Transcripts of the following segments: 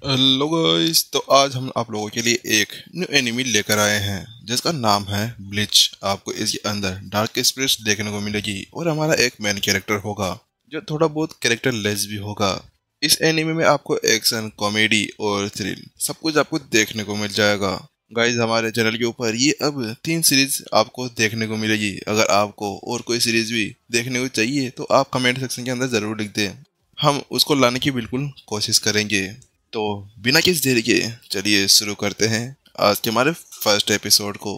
Hello guys, तो आज हम आप लोगों के लिए एक न्यू एनिमी लेकर आए हैं जिसका नाम है ब्लिच। आपको इसके अंदर डार्क स्पिरिट्स देखने को मिलेगी और हमारा एक मेन कैरेक्टर होगा जो थोड़ा बहुत कैरेक्टर लेस भी होगा। इस एनिमे में आपको एक्शन, कॉमेडी और थ्रिल सब कुछ आपको देखने को मिल जाएगा। गाइस, हमारे चैनल के ऊपर ये अब 3 सीरीज आपको देखने को मिलेगी। अगर आपको और कोई सीरीज भी देखने को चाहिए तो आप कमेंट सेक्शन के अंदर ज़रूर लिख दें, हम उसको लाने की बिल्कुल कोशिश करेंगे। तो बिना किसी देरी के चलिए शुरू करते हैं आज के हमारे फर्स्ट एपिसोड को।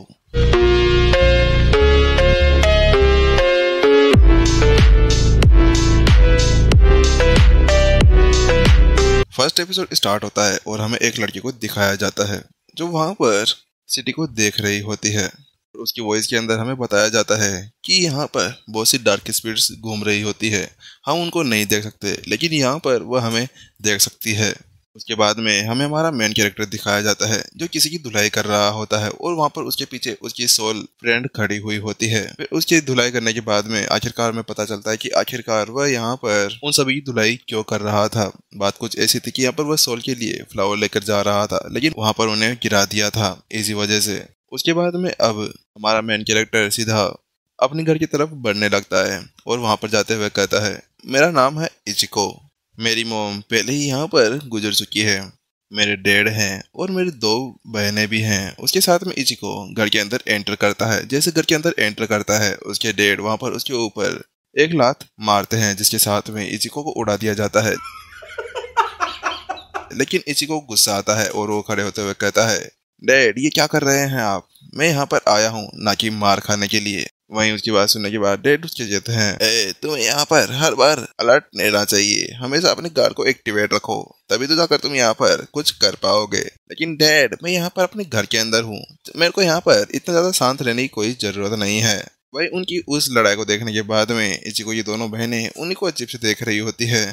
फर्स्ट एपिसोड स्टार्ट होता है और हमें एक लड़की को दिखाया जाता है जो वहां पर सिटी को देख रही होती है। उसकी वॉइस के अंदर हमें बताया जाता है कि यहाँ पर बहुत सी डार्क स्पिरिट्स घूम रही होती है। हम उनको नहीं देख सकते लेकिन यहाँ पर वह हमें देख सकती है। उसके बाद में हमें हमारा मेन कैरेक्टर दिखाया जाता है जो किसी की धुलाई कर रहा होता है और वहाँ पर उसके पीछे उसकी सोल फ्रेंड खड़ी हुई होती है। फिर उसकी धुलाई करने के बाद में आखिरकार में पता चलता है कि आखिरकार वह यहाँ पर उन सभी की धुलाई क्यों कर रहा था। बात कुछ ऐसी थी कि यहाँ पर वह सोल के लिए फ्लावर लेकर जा रहा था लेकिन वहाँ पर उन्हें गिरा दिया था इसी वजह से। उसके बाद में अब हमारा मेन कैरेक्टर सीधा अपने घर की तरफ बढ़ने लगता है और वहाँ पर जाते हुए कहता है, मेरा नाम है इचिको। मेरी मॉम पहले ही यहाँ पर गुजर चुकी है। मेरे डैड हैं और मेरी 2 बहनें भी हैं। उसके साथ में इचिको घर के अंदर एंटर करता है। जैसे घर के अंदर एंटर करता है उसके डैड वहाँ पर उसके ऊपर एक लात मारते हैं जिसके साथ में इचिको को उड़ा दिया जाता है। लेकिन इचिको को गुस्सा आता है और वो खड़े होते हुए कहता है, डैड ये क्या कर रहे हैं आप? मैं यहाँ पर आया हूँ ना कि मार खाने के लिए। वहीं उसकी बात सुनने के बाद डैड उसके कहते हैं, तुम्हें यहाँ पर हर बार अलर्ट रहना चाहिए, हमेशा अपने गार्ड को एक्टिवेट रखो, तभी तो जाकर तुम यहाँ पर कुछ कर पाओगे। लेकिन डैड मैं यहाँ पर अपने घर के अंदर हूँ, मेरे को यहाँ पर इतना ज्यादा शांत रहने की कोई जरूरत नहीं है। वही उनकी उस लड़ाई को देखने के बाद में इचिको ये दोनों बहनें उन्हीं को अजीब से देख रही होती है।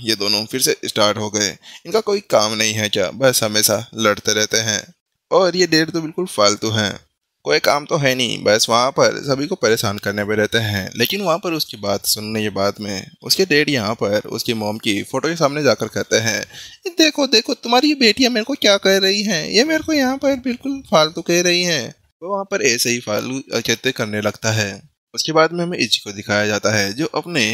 ये दोनों फिर से स्टार्ट हो गए। इनका कोई काम नहीं है क्या? बस हमेशा लड़ते रहते हैं। और ये डेढ़ तो बिल्कुल फालतू हैं, कोई काम तो है नहीं, बस वहाँ पर सभी को परेशान करने में रहते हैं। लेकिन वहाँ पर उसकी बात सुनने के बाद में उसके डैड यहाँ पर उसकी मॉम की फोटो के सामने जाकर कहते हैं, देखो देखो तुम्हारी ये बेटियाँ मेरे को क्या कह रही हैं, ये मेरे को यहाँ पर बिल्कुल फालतू कह रही हैं। वो वहाँ पर ऐसे ही फालतू कहते करने लगता है। उसके बाद में हमें इची को दिखाया जाता है जो अपने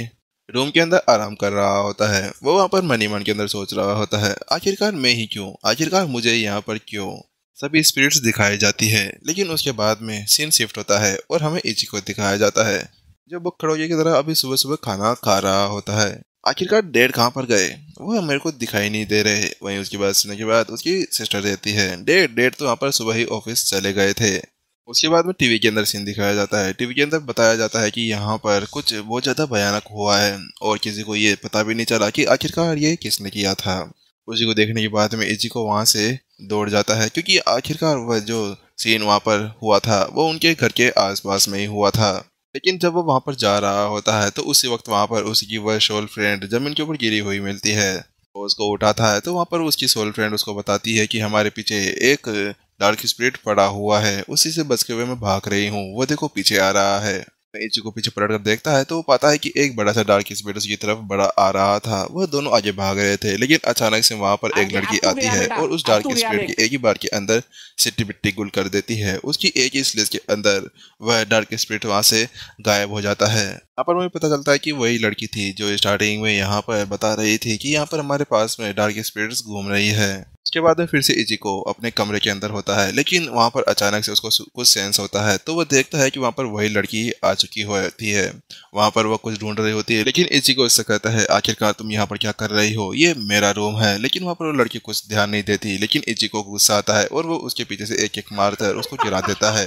रूम के अंदर आराम कर रहा होता है। वो वहाँ पर मनी मन के अंदर सोच रहा होता है, आखिरकार मैं ही क्यों, आखिरकार मुझे यहाँ पर क्यों। सभी स्पिरिट्स दिखाई जाती है लेकिन उसके बाद में सीन शिफ्ट होता है और हमें इची को दिखाया जाता है जो बुक खड़ोगे की तरह अभी सुबह सुबह खाना खा रहा होता है। आखिरकार डैड कहाँ पर गए, वो मेरे को दिखाई नहीं दे रहे। वहीं उसकी बात सुनने के बाद उसकी सिस्टर रहती है, डैड डैड तो वहाँ पर सुबह ही ऑफिस चले गए थे। उसके बाद में टीवी के अंदर सीन दिखाया जाता है। टीवी के अंदर बताया जाता है कि यहाँ पर कुछ बहुत ज्यादा भयानक हुआ है और किसी को ये पता भी नहीं चला कि आखिरकार ये किसने किया था। उसी को देखने के बाद में इची को वहां से दौड़ जाता है क्योंकि आखिरकार वह जो सीन वहां पर हुआ था वो उनके घर के आसपास में ही हुआ था। लेकिन जब वो वहां पर जा रहा होता है तो उसी वक्त वहां पर उसकी वह सोल फ्रेंड जमीन के ऊपर गिरी हुई मिलती है। वो उसको उठाता है तो वहां पर उसकी सोल फ्रेंड उसको बताती है कि हमारे पीछे एक डार्क स्पिरिट पड़ा हुआ है, उसी से बच के हुए मैं भाग रही हूँ, वो देखो पीछे आ रहा है। इची को पीछे पलट कर देखता है तो वो पाता है कि एक बड़ा सा डार्क स्पिरिट उसकी तरफ बड़ा आ रहा था। वह दोनों आगे भाग रहे थे लेकिन अचानक से वहां पर एक लड़की आती है और उस डार्क स्पिरिट की एक ही बार के अंदर सिट्टी बिट्टी गुल कर देती है। उसकी एक ही स्लेज के अंदर वह डार्क स्पिरिट वहां से गायब हो जाता है। यहाँ पर मुझे पता चलता है कि वही लड़की थी जो स्टार्टिंग में यहाँ पर बता रही थी कि यहाँ पर हमारे पास में डार्क स्पिरिट्स घूम रही है। उसके बाद में फिर से इची को अपने कमरे के अंदर होता है लेकिन वहां पर अचानक से उसको कुछ सेंस होता है तो वह देखता है कि वहां पर वही लड़की आ चुकी होती है। वहां पर वह कुछ ढूंढ रही होती है लेकिन इची को उससे कहता है, आखिरकार तुम यहाँ पर क्या कर रही हो, ये मेरा रूम है। लेकिन वहां पर वो लड़की कुछ ध्यान नहीं देती लेकिन इची को गुस्सा आता है और वो उसके पीछे से एक एक मारकर उसको गिरा देता है।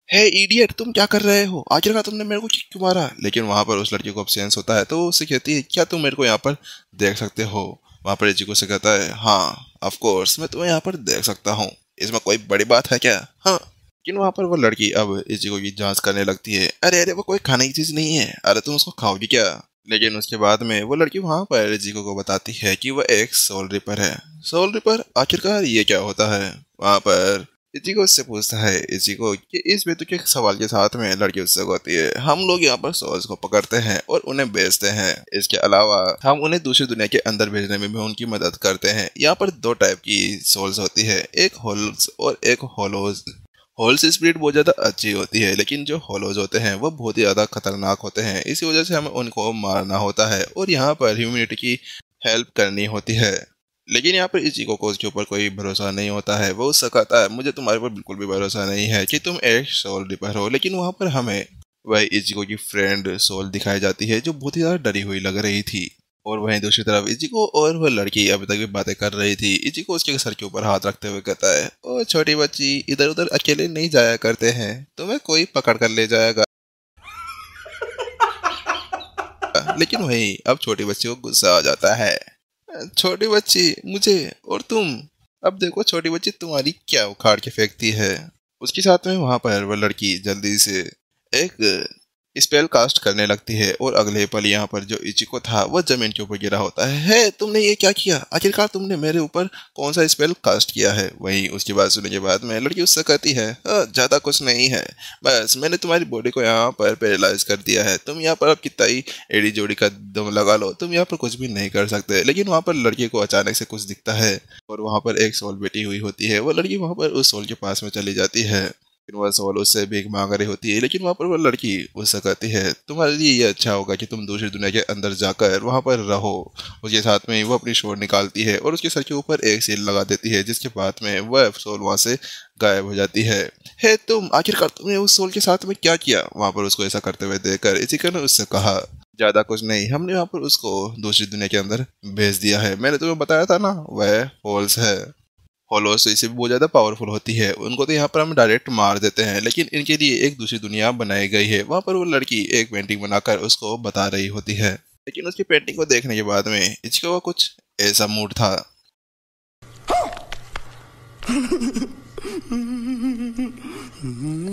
हे इडियट, तुम क्या कर रहे हो, आखिरकार तुमने मेरे को क्यों मारा? लेकिन वहां पर उस लड़की को अब सेंस होता है तो वो उससे कहती है, क्या तुम मेरे को यहाँ पर देख सकते हो? वहां पर इचिको से कहता है, हाँ ऑफ कोर्स मैं तुम्हें यहाँ पर देख सकता हूँ, इसमें कोई बड़ी बात है क्या? हाँ। लेकिन वहां पर वो लड़की अब इचिको की जांच करने लगती है, अरे अरे वो कोई खाने की चीज नहीं है, अरे तुम उसको खाओगी क्या? लेकिन उसके बाद में वो लड़की वहां पर इचिको को बताती है कि वह एक सोल रिपर है। सोल रिपर, आखिरकार ये क्या होता है? वहां पर इचिको उससे पूछता है इचिको कि इस बेतुके के सवाल के साथ में लड़की उससे कहती है हम लोग यहाँ पर सोल्स को पकड़ते हैं और उन्हें बेचते हैं। इसके अलावा हम उन्हें दूसरी दुनिया के अंदर भेजने में भी उनकी मदद करते हैं। यहाँ पर दो टाइप की सोल्स होती है, एक होल्स और एक होलोज। होल्स स्पिरिट बहुत ज्यादा अच्छी होती है, लेकिन जो होलोज होते हैं वो बहुत ही ज्यादा खतरनाक होते हैं। इसी वजह से हमें उनको मारना होता है और यहाँ पर ह्यूमैनिटी की हेल्प करनी होती है। लेकिन यहाँ पर इचिको को उसके ऊपर कोई भरोसा नहीं होता है। वो उससे कहता है मुझे तुम्हारे ऊपर बिल्कुल भी भरोसा नहीं है कि तुम एक सोल रिपर हो। लेकिन वहाँ पर हमें वह इचिको की फ्रेंड सोल दिखाई जाती है जो बहुत ही ज्यादा डरी हुई लग रही थी। और वहीं दूसरी तरफ इचिको और वह लड़की अभी तक भी बातें कर रही थी। इचिको उसके सर के ऊपर हाथ रखते हुए कहता है ओ छोटी बच्ची, इधर उधर अकेले नहीं जाया करते हैं, तुम्हें कोई पकड़ कर ले जाएगा। लेकिन वहीं अब छोटी बच्ची को गुस्सा आ जाता है। छोटी बच्ची मुझे और तुम, अब देखो छोटी बच्ची तुम्हारी क्या उखाड़ के फेंकती है। उसके साथ में वहां पर वह लड़की जल्दी से एक स्पेल कास्ट करने लगती है और अगले पल यहाँ पर जो इचिको था वह जमीन के ऊपर गिरा होता है। हे तुमने ये क्या किया, आखिरकार तुमने मेरे ऊपर कौन सा स्पेल कास्ट किया है। वहीं उसकी बात सुनने के बाद में लड़की उससे कहती है ज्यादा कुछ नहीं है, बस मैंने तुम्हारी बॉडी को यहाँ पर पैरालाइज कर दिया है। तुम यहाँ पर अब कितना ही एड़ी जोड़ी का दम लगा लो, तुम यहाँ पर कुछ भी नहीं कर सकते। लेकिन वहाँ पर लड़की को अचानक से कुछ दिखता है और वहाँ पर एक सोल बैठी हुई होती है। वो लड़की वहाँ पर उस सोल के पास में चली जाती है। फिर वह सोल उससे भीख मांग रही होती है। लेकिन वहाँ पर वह लड़की उससे कहती है तुम्हारे लिए ये अच्छा होगा कि तुम दूसरी दुनिया के अंदर जाकर वहाँ पर रहो। उसके साथ में वो अपनी शोर निकालती है और उसके सर के ऊपर एक सील लगा देती है, जिसके बाद में वह सोल वहाँ से गायब हो जाती है। हे तुम, आखिरकार तुमने उस सोल के साथ में क्या किया। वहाँ पर उसको ऐसा करते हुए देखकर इचिको ने उससे कहा ज्यादा कुछ नहीं, हमने वहाँ पर उसको दूसरी दुनिया के अंदर भेज दिया है। मैंने तुम्हें बताया था ना वह होल्स है। होलोस इससे भी बहुत ज़्यादा पावरफुल होती है। उनको तो यहाँ पर हम डायरेक्ट मार देते हैं, लेकिन इनके लिए एक दूसरी दुनिया बनाई गई है। वहाँ पर वो लड़की एक पेंटिंग बनाकर उसको बता रही होती है। लेकिन उसकी पेंटिंग को देखने के बाद में इचिको का कुछ ऐसा मूड था।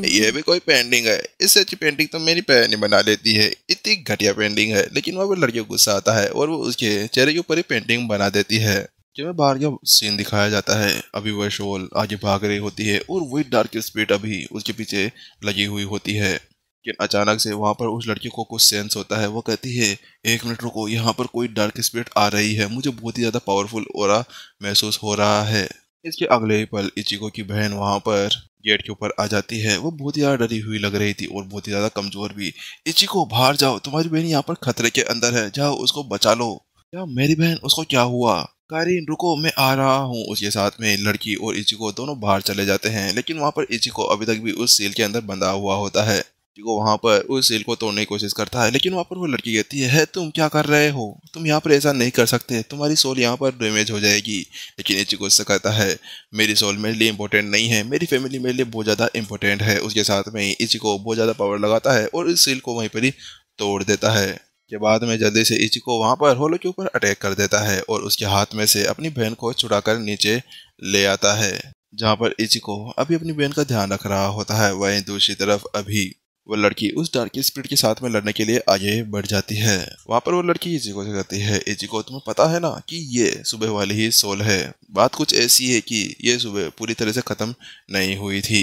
ये भी कोई पेंटिंग है, इससे अच्छी पेंटिंग तो मेरी बहन ही बना लेती है, इतनी घटिया पेंटिंग है। लेकिन वहाँ पर लड़की को गुस्सा आता है और वो उसके चेहरे के ऊपर ही पेंटिंग बना देती है। जब बाहर का सीन दिखाया जाता है, अभी वह शोल आगे भाग रही होती है और वही डार्क स्पिरिट अभी उसके पीछे लगी हुई होती है। लेकिन अचानक से वहां पर उस लड़की को कुछ सेंस होता है। वो कहती है एक मिनट रुको, यहाँ पर कोई डार्क स्पिरिट आ रही है, मुझे बहुत ही ज्यादा पावरफुल ऑरा महसूस हो रहा है। इसके अगले ही पल इचिको की बहन वहां पर गेट के ऊपर आ जाती है। वो बहुत ही ज्यादा डरी हुई लग रही थी और बहुत ही ज्यादा कमजोर भी। इचिको बाहर जाओ, तुम्हारी बहन यहाँ पर खतरे के अंदर है, जाओ उसको बचा लो। क्या मेरी बहन, उसको क्या हुआ। कारीन रुको, मैं आ रहा हूँ। उसके साथ में लड़की और इचिको दोनों बाहर चले जाते हैं। लेकिन वहाँ पर इचिको अभी तक भी उस सील के अंदर बंधा हुआ होता है। इचिको वहाँ पर उस सील को तोड़ने की कोशिश करता है, लेकिन वहाँ पर वो लड़की कहती है तुम क्या कर रहे हो, तुम यहाँ पर ऐसा नहीं कर सकते, तुम्हारी सोल यहाँ पर डैमेज हो जाएगी। लेकिन इचिको उससे कहता है मेरी सोल मेरे लिए इंपॉर्टेंट नहीं है, मेरी फैमिली मेरे लिए बहुत ज़्यादा इंपॉर्टेंट है। उसके साथ में इचिको बहुत ज़्यादा पावर लगाता है और इस सील को वहीं पर ही तोड़ देता है। के बाद में जल्दी से इचिको वहां पर होलो के ऊपर अटैक कर देता है और उसके हाथ में से अपनी बहन को छुड़ाकर नीचे ले आता है, जहां पर इचिको अभी अपनी बहन का ध्यान रख रहा होता है। वहीं दूसरी तरफ अभी वो लड़की उस डार्क स्पिरिट के साथ में लड़ने के लिए आगे बढ़ जाती है। वहां पर वो लड़की इचिको से कहती है इचिको तुम्हें पता है ना कि ये सुबह वाली ही सोल है। बात कुछ ऐसी है कि ये सुबह पूरी तरह से खत्म नहीं हुई थी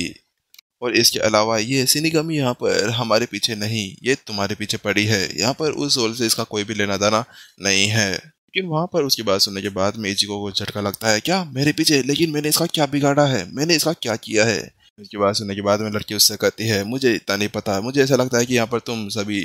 और इसके अलावा ये सिनिगमी यहाँ पर हमारे पीछे नहीं, ये तुम्हारे पीछे पड़ी है। यहाँ पर उस सोल से इसका कोई भी लेना देना नहीं है। लेकिन वहाँ पर उसकी बात सुनने के बाद में इचिको को झटका लगता है, क्या मेरे पीछे, लेकिन मैंने इसका क्या बिगाड़ा है, मैंने इसका क्या किया है। उसकी बात सुनने के बाद में लड़की उससे कहती है मुझे इतना नहीं पता, मुझे ऐसा लगता है कि यहाँ पर तुम सभी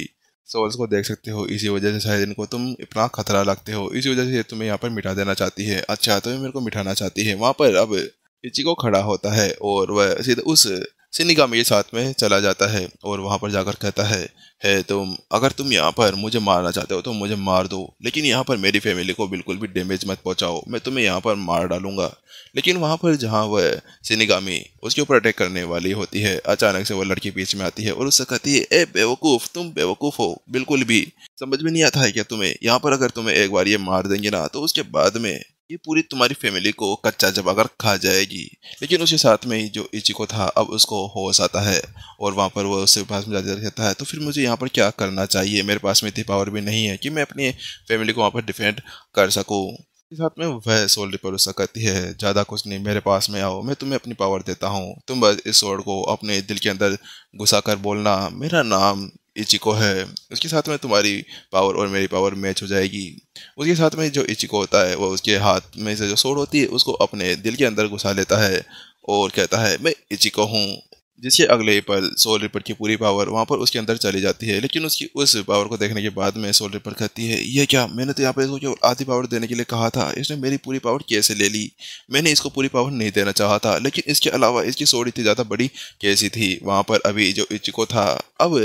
सोल्स को देख सकते हो, इसी वजह से शायद इनको तुम इतना खतरा लगते हो, इसी वजह से तुम्हें यहाँ पर मिटा देना चाहती है। अच्छा, तुम्हें मेरे को मिटाना चाहती है। वहाँ पर अब इचिको खड़ा होता है और वह सीधे उस सिनिगामी के साथ में चला जाता है और वहां पर जाकर कहता है तुम, अगर तुम यहाँ पर मुझे मारना चाहते हो तो मुझे मार दो, लेकिन यहाँ पर मेरी फैमिली को बिल्कुल भी डैमेज मत पहुंचाओ, मैं तुम्हें यहाँ पर मार डालूंगा। लेकिन वहां पर जहाँ वह सिनिगामी उसके ऊपर अटैक करने वाली होती है, अचानक से वो लड़की बीच में आती है और उससे कहती है ए बेवकूफ, तुम बेवकूफ हो, बिल्कुल भी समझ में नहीं आता है क्या तुम्हें। यहाँ पर अगर तुम्हें एक बार ये मार देंगे ना तो उसके बाद में ये पूरी तुम्हारी फैमिली को कच्चा चबाकर खा जाएगी। लेकिन उसके साथ में ही जो इचिको था अब उसको होश आता है और वहाँ पर वो उसके पास में जाते रहता है। तो फिर मुझे यहाँ पर क्या करना चाहिए, मेरे पास में इतनी पावर भी नहीं है कि मैं अपनी फैमिली को वहाँ पर डिफेंड कर सकूँ। के साथ में वह सोल रिपर उसका कहती है, ज़्यादा कुछ नहीं, मेरे पास में आओ, मैं तुम्हें अपनी पावर देता हूँ, तुम बस इस स्वॉर्ड को अपने दिल के अंदर घुसा कर बोलना, मेरा नाम इचिको है। उसके साथ में तुम्हारी पावर और मेरी पावर मैच हो जाएगी। उसके साथ में जो इचिको होता है वो उसके हाथ में से जो सोड होती है उसको अपने दिल के अंदर घुसा लेता है और कहता है, मैं इचिको हूँ। जिसके अगले ही पल सोल रिपर की पूरी पावर वहाँ पर उसके अंदर चली जाती है। लेकिन उसकी उस पावर को देखने के बाद में सोल रिपर कहती है, ये क्या, मैंने तो यहाँ पे इसको केवल आधी पावर देने के लिए कहा था, इसने मेरी पूरी पावर कैसे ले ली। मैंने इसको पूरी पावर नहीं देना चाहा था, लेकिन इसके अलावा इसकी सोड इतनी ज़्यादा बड़ी कैसी थी। वहाँ पर अभी जो इचिको था अब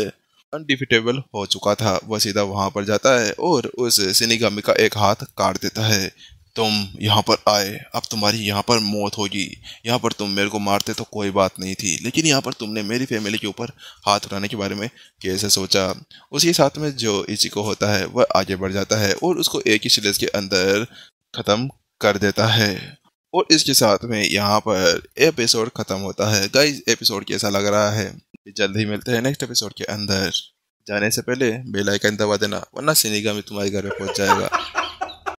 अनडिफिटेबल हो चुका था। वह सीधा वहां पर जाता है और उस सिनिगामी का एक हाथ काट देता है। तुम यहाँ पर आए, अब तुम्हारी यहाँ पर मौत होगी। यहाँ पर तुम मेरे को मारते तो कोई बात नहीं थी, लेकिन यहाँ पर तुमने मेरी फैमिली के ऊपर हाथ उठाने के बारे में कैसे सोचा। उसी साथ में जो इचिको होता है वह आगे बढ़ जाता है और उसको एक ही स्लेज के अंदर खत्म कर देता है। और इसके साथ में यहाँ पर एपिसोड खत्म होता है। गाइस, एपिसोड कैसा लग रहा है? जल्द ही मिलते हैं नेक्स्ट एपिसोड के अंदर। जाने से पहले बेल आइकन दबा देना, वरना सिनेगा में तुम्हारे घर में पहुंच जाएगा।